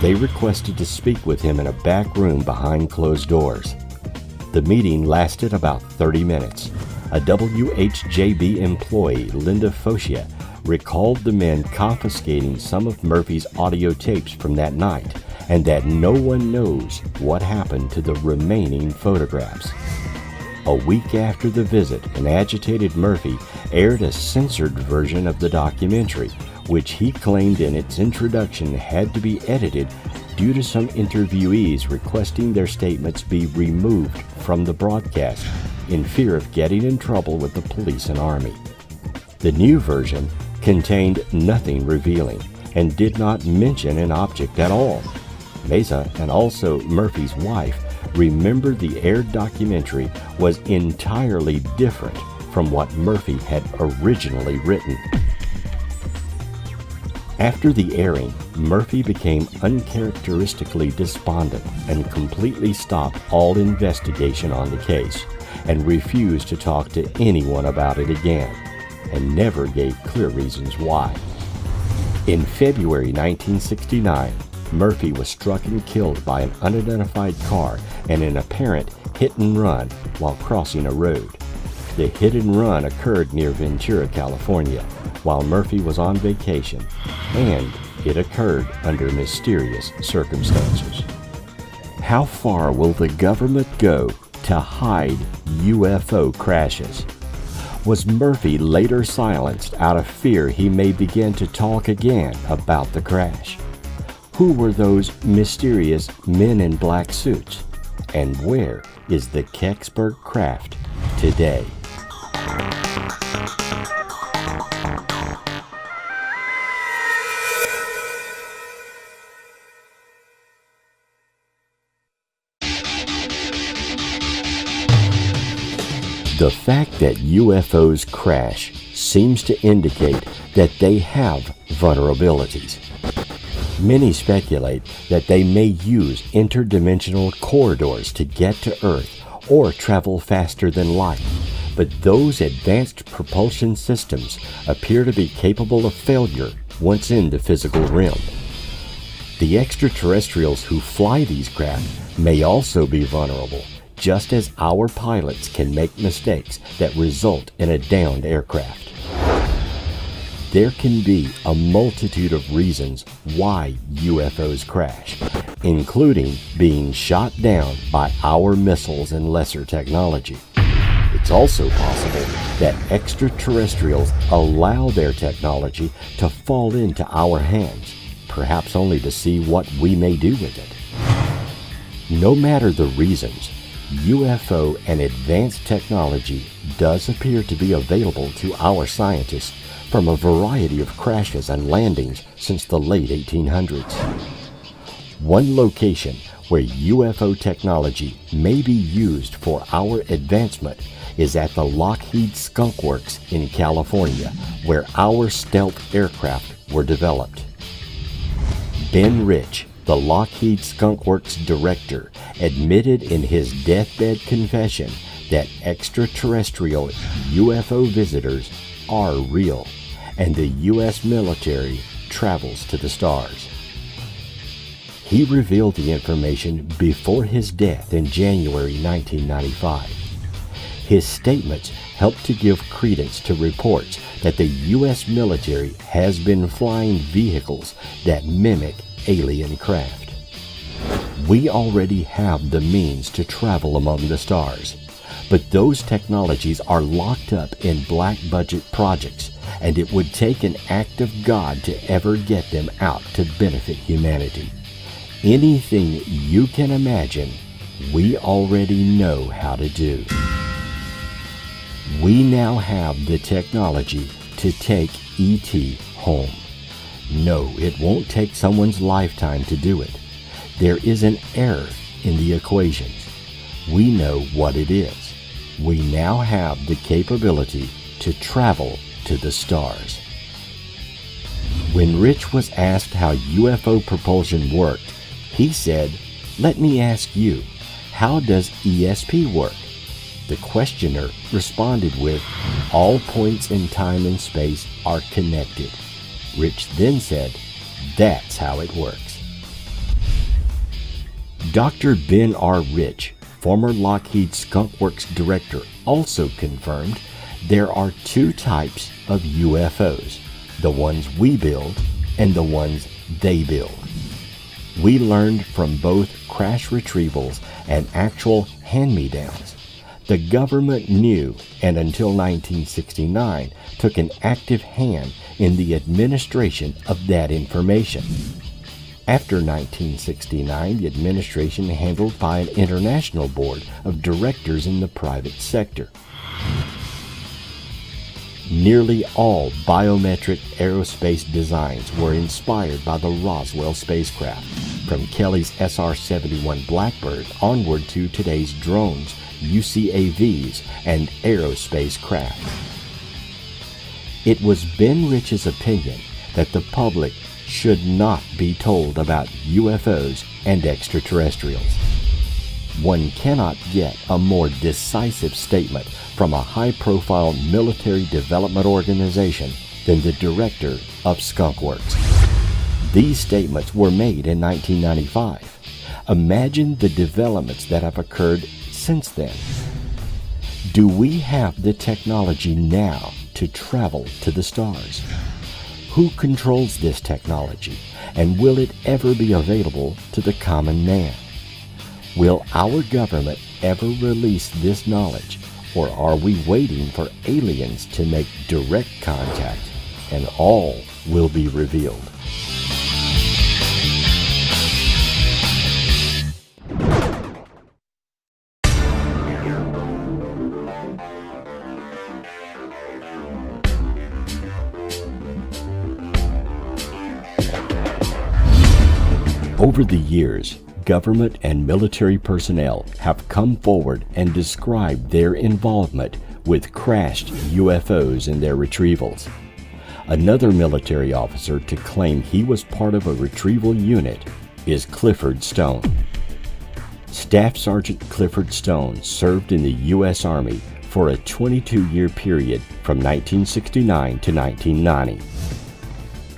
They requested to speak with him in a back room behind closed doors. The meeting lasted about 30 minutes. A WHJB employee, Linda Focia, recalled the men confiscating some of Murphy's audio tapes from that night, and that no one knows what happened to the remaining photographs. A week after the visit, an agitated Murphy aired a censored version of the documentary, which he claimed in its introduction had to be edited due to some interviewees requesting their statements be removed from the broadcast in fear of getting in trouble with the police and army. The new version contained nothing revealing and did not mention an object at all. Mesa, and also Murphy's wife, remembered the aired documentary was entirely different from what Murphy had originally written. After the airing, Murphy became uncharacteristically despondent and completely stopped all investigation on the case and refused to talk to anyone about it again, and never gave clear reasons why. In February 1969, Murphy was struck and killed by an unidentified car in an apparent hit-and-run while crossing a road. The hit-and-run occurred near Ventura, California, while Murphy was on vacation, and it occurred under mysterious circumstances. How far will the government go to hide UFO crashes? Was Murphy later silenced out of fear he may begin to talk again about the crash? Who were those mysterious men in black suits? And where is the Kecksburg craft today? The fact that UFOs crash seems to indicate that they have vulnerabilities. Many speculate that they may use interdimensional corridors to get to Earth or travel faster than light, but those advanced propulsion systems appear to be capable of failure once in the physical realm. The extraterrestrials who fly these craft may also be vulnerable, just as our pilots can make mistakes that result in a downed aircraft. There can be a multitude of reasons why UFOs crash, including being shot down by our missiles and lesser technology. It's also possible that extraterrestrials allow their technology to fall into our hands, perhaps only to see what we may do with it. No matter the reasons, UFO and advanced technology does appear to be available to our scientists from a variety of crashes and landings since the late 1800s. One location where UFO technology may be used for our advancement is at the Lockheed Skunk Works in California, where our stealth aircraft were developed. Ben Rich, the Lockheed Skunk Works director, admitted in his deathbed confession that extraterrestrial UFO visitors are real, and the U.S. military travels to the stars. He revealed the information before his death in January 1995. His statements helped to give credence to reports that the U.S. military has been flying vehicles that mimic alien craft. We already have the means to travel among the stars, but those technologies are locked up in black budget projects, and it would take an act of God to ever get them out to benefit humanity. Anything you can imagine, we already know how to do. We now have the technology to take ET home. No, it won't take someone's lifetime to do it. There is an error in the equations. We know what it is. We now have the capability to travel to the stars. When Rich was asked how UFO propulsion worked, he said, "Let me ask you, how does ESP work?" The questioner responded with, "All points in time and space are connected." Rich then said, "That's how it works." Dr. Ben R. Rich, former Lockheed Skunk Works director, also confirmed there are two types of UFOs, the ones we build and the ones they build. We learned from both crash retrievals and actual hand-me-downs. The government knew, and until 1969, took an active hand in the administration of that information. After 1969, the administration handled by an international board of directors in the private sector. Nearly all biometric aerospace designs were inspired by the Roswell spacecraft, from Kelly's SR-71 Blackbird onward to today's drones, UCAVs, and aerospace craft. It was Ben Rich's opinion that the public should not be told about UFOs and extraterrestrials. One cannot get a more decisive statement from a high-profile military development organization than the director of Skunk Works. These statements were made in 1995. Imagine the developments that have occurred since then. Do we have the technology now to travel to the stars? Who controls this technology, and will it ever be available to the common man? Will our government ever release this knowledge, or are we waiting for aliens to make direct contact and all will be revealed? Over the years, government and military personnel have come forward and described their involvement with crashed UFOs in their retrievals. Another military officer to claim he was part of a retrieval unit is Clifford Stone. Staff Sergeant Clifford Stone served in the U.S. Army for a 22-year period from 1969 to 1990.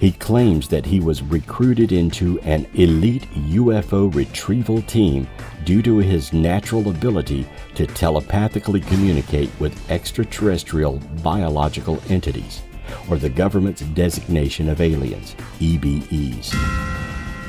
He claims that he was recruited into an elite UFO retrieval team due to his natural ability to telepathically communicate with extraterrestrial biological entities, or the government's designation of aliens, EBEs.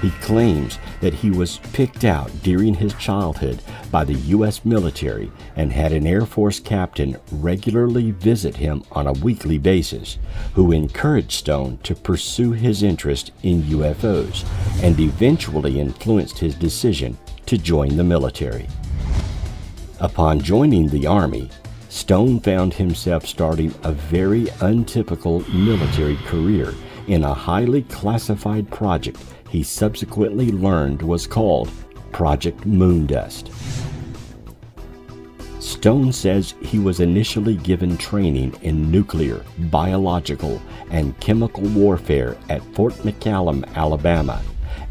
He claims that he was picked out during his childhood by the U.S. military and had an Air Force captain regularly visit him on a weekly basis, who encouraged Stone to pursue his interest in UFOs and eventually influenced his decision to join the military. Upon joining the Army, Stone found himself starting a very untypical military career in a highly classified project he subsequently learned was called Project Moondust. Stone says he was initially given training in nuclear, biological, and chemical warfare at Fort McCallum, Alabama,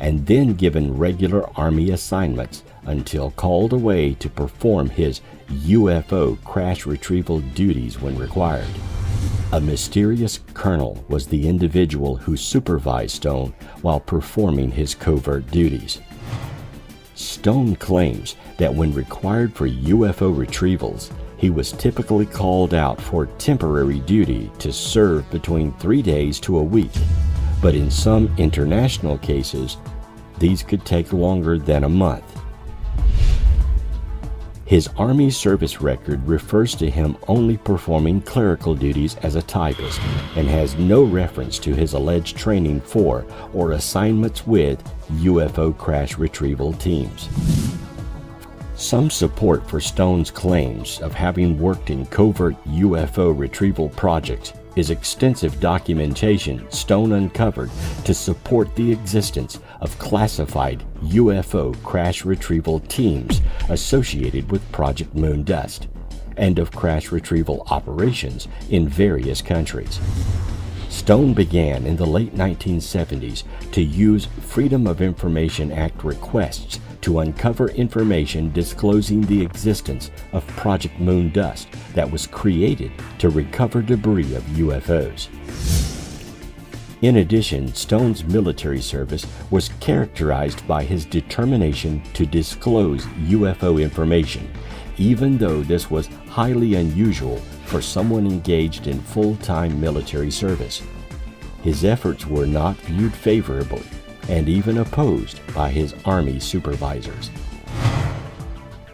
and then given regular Army assignments until called away to perform his UFO crash retrieval duties when required. A mysterious colonel was the individual who supervised Stone while performing his covert duties. Stone claims that when required for UFO retrievals, he was typically called out for temporary duty to serve between 3 days to a week, but in some international cases, these could take longer than a month. His Army service record refers to him only performing clerical duties as a typist and has no reference to his alleged training for or assignments with UFO crash retrieval teams. Some support for Stone's claims of having worked in covert UFO retrieval projects is extensive documentation Stone uncovered to support the existence of classified UFO crash retrieval teams associated with Project Moondust, and of crash retrieval operations in various countries. Stone began in the late 1970s to use Freedom of Information Act requests to uncover information disclosing the existence of Project Moondust that was created to recover debris of UFOs. In addition, Stone's military service was characterized by his determination to disclose UFO information, even though this was highly unusual for someone engaged in full-time military service. His efforts were not viewed favorably and even opposed by his Army supervisors.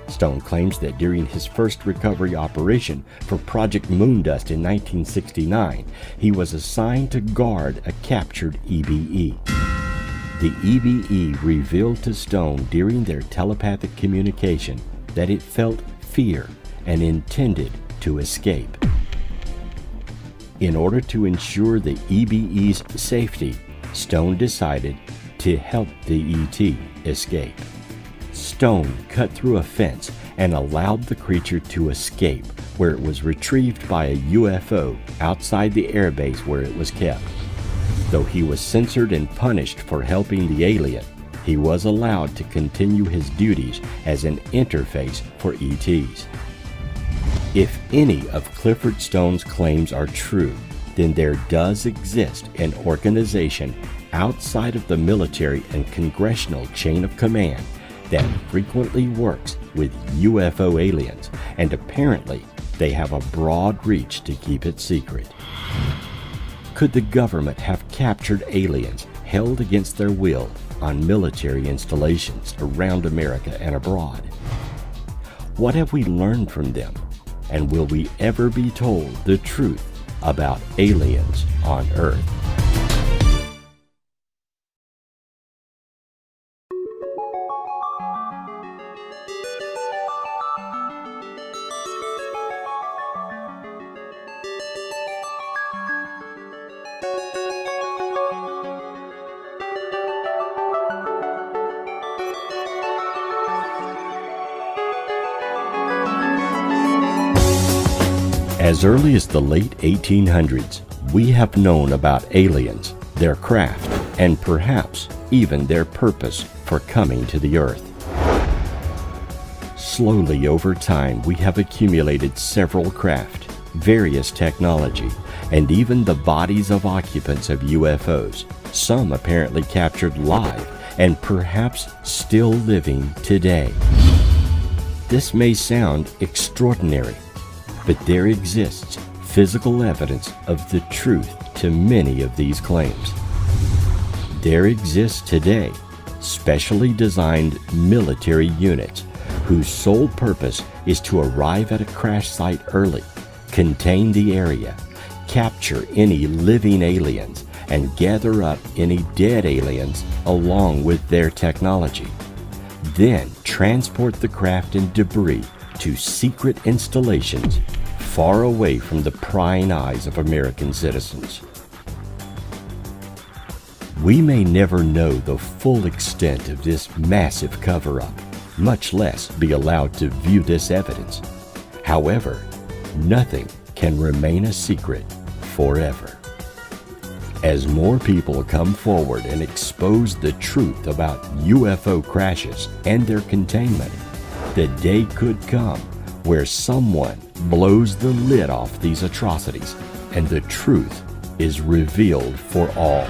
Stone claims that during his first recovery operation for Project Moondust in 1969, he was assigned to guard a captured EBE. The EBE revealed to Stone during their telepathic communication that it felt fear and intended to escape. In order to ensure the EBE's safety, Stone decided to help the ET escape. Stone cut through a fence and allowed the creature to escape, where it was retrieved by a UFO outside the airbase where it was kept. Though he was censored and punished for helping the alien, he was allowed to continue his duties as an interface for ETs. If any of Clifford Stone's claims are true, then there does exist an organization outside of the military and congressional chain of command that frequently works with UFO aliens, and apparently they have a broad reach to keep it secret. Could the government have captured aliens held against their will on military installations around America and abroad? What have we learned from them? And will we ever be told the truth about aliens on Earth? As early as the late 1800s, we have known about aliens, their craft, and perhaps even their purpose for coming to the Earth. Slowly over time, we have accumulated several craft, various technology, and even the bodies of occupants of UFOs, some apparently captured live and perhaps still living today. This may sound extraordinary, but there exists physical evidence of the truth to many of these claims. There exists today specially designed military units whose sole purpose is to arrive at a crash site early, contain the area, capture any living aliens, and gather up any dead aliens along with their technology. Then transport the craft and debris to secret installations far away from the prying eyes of American citizens. We may never know the full extent of this massive cover-up, much less be allowed to view this evidence. However, nothing can remain a secret forever. As more people come forward and expose the truth about UFO crashes and their containment, the day could come where someone blows the lid off these atrocities and the truth is revealed for all.